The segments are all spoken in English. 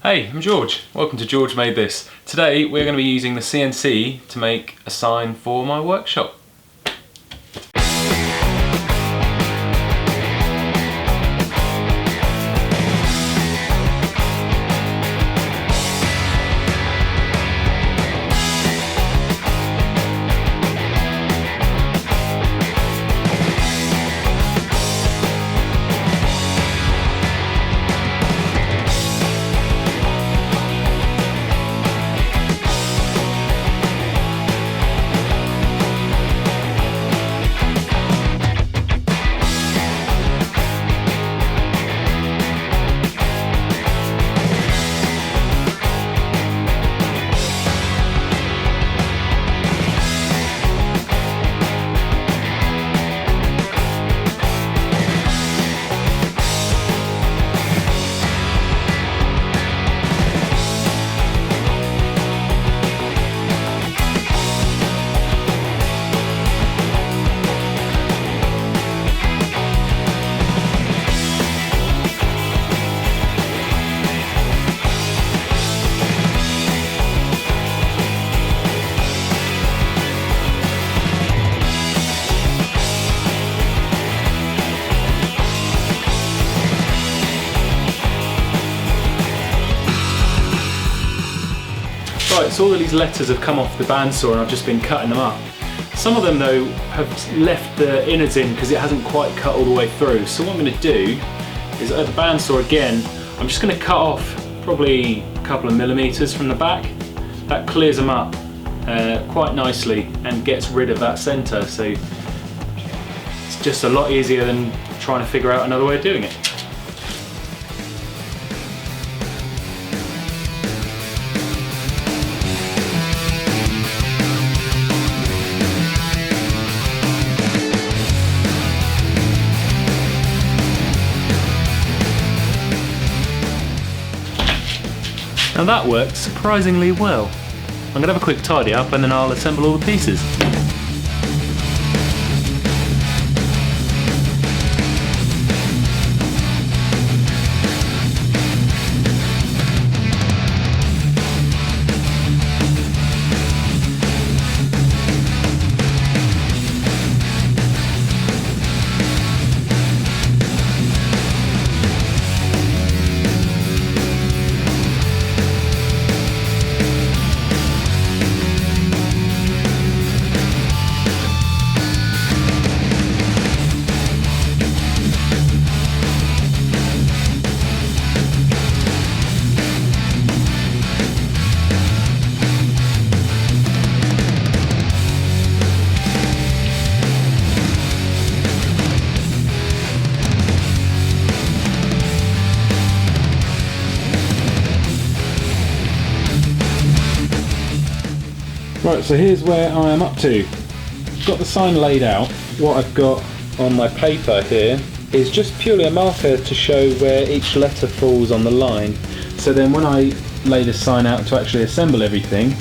Hey, I'm George. Welcome to George Made This. Today we're going to be using the CNC to make a sign for my workshop. Right, so all of these letters have come off the bandsaw and I've just been cutting them up. Some of them though have left the innards in because it hasn't quite cut all the way through. So what I'm going to do is at the bandsaw again, I'm just going to cut off probably a couple of millimeters from the back. That clears them up quite nicely and gets rid of that centre, so it's just a lot easier than trying to figure out another way of doing it. Now that works surprisingly well. I'm going to have a quick tidy up and then I'll assemble all the pieces. Right, so here's where I am up to. Got the sign laid out. What I've got on my paper here is just purely a marker to show where each letter falls on the line. So then when I lay the sign out to actually assemble everything,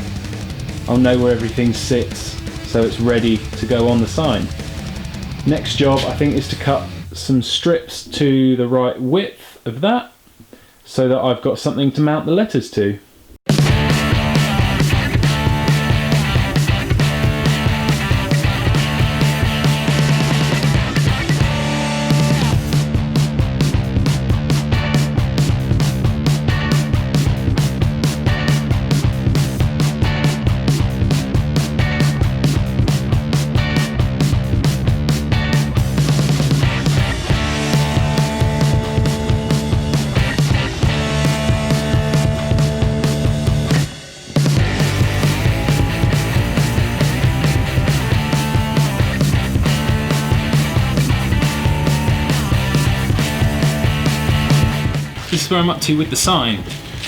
I'll know where everything sits, so it's ready to go on the sign. Next job I think is to cut some strips to the right width of that, so that I've got something to mount the letters to. This is where I'm up to with the sign.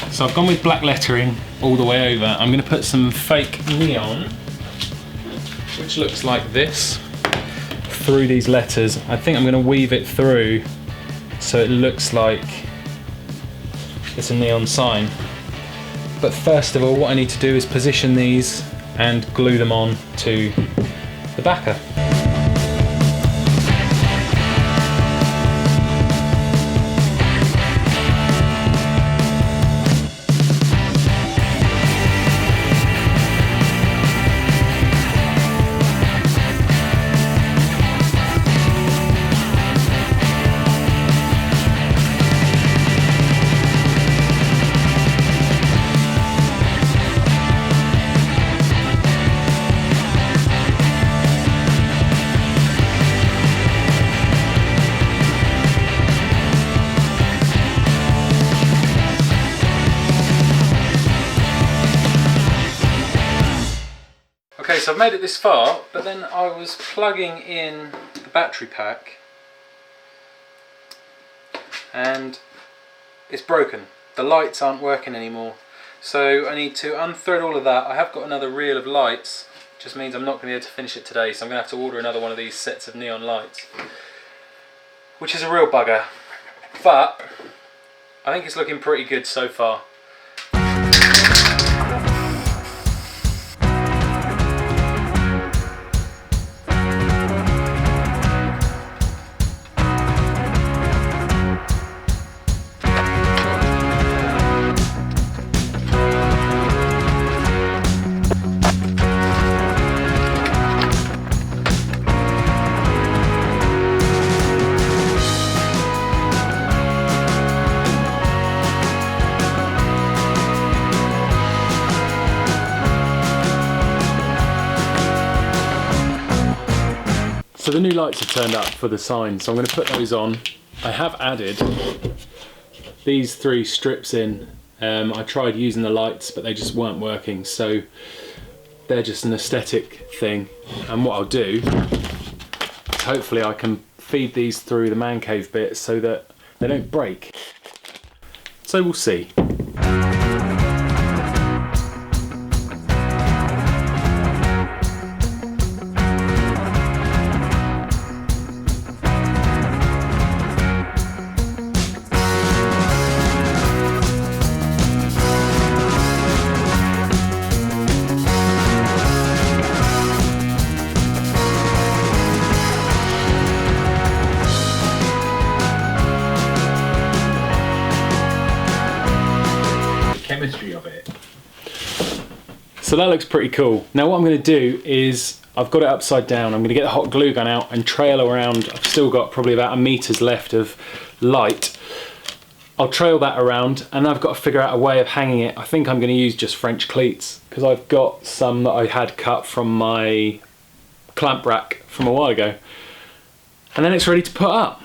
So I've gone with black lettering all the way over. I'm going to put some fake neon, which looks like this, through these letters. I think I'm going to weave it through so it looks like it's a neon sign. But first of all, what I need to do is position these and glue them on to the backer. Okay, so I've made it this far, but then I was plugging in the battery pack and it's broken. The lights aren't working anymore. So I need to unthread all of that. I have got another reel of lights, just means I'm not going to be able to finish it today, so I'm going to have to order another one of these sets of neon lights, which is a real bugger. But I think it's looking pretty good so far. So the new lights have turned up for the sign, so I'm going to put those on. I have added these 3 strips in. I tried using the lights, but they just weren't working, so they're just an aesthetic thing. And what I'll do is hopefully I can feed these through the man cave bit so that they don't break. So we'll see. Chemistry of it. So that looks pretty cool. Now what I'm going to do is, I've got it upside down, I'm going to get the hot glue gun out and trail around. I've still got probably about 1 metre left of light. I'll trail that around and I've got to figure out a way of hanging it. I think I'm going to use just French cleats because I've got some that I had cut from my clamp rack from a while ago. And then it's ready to put up.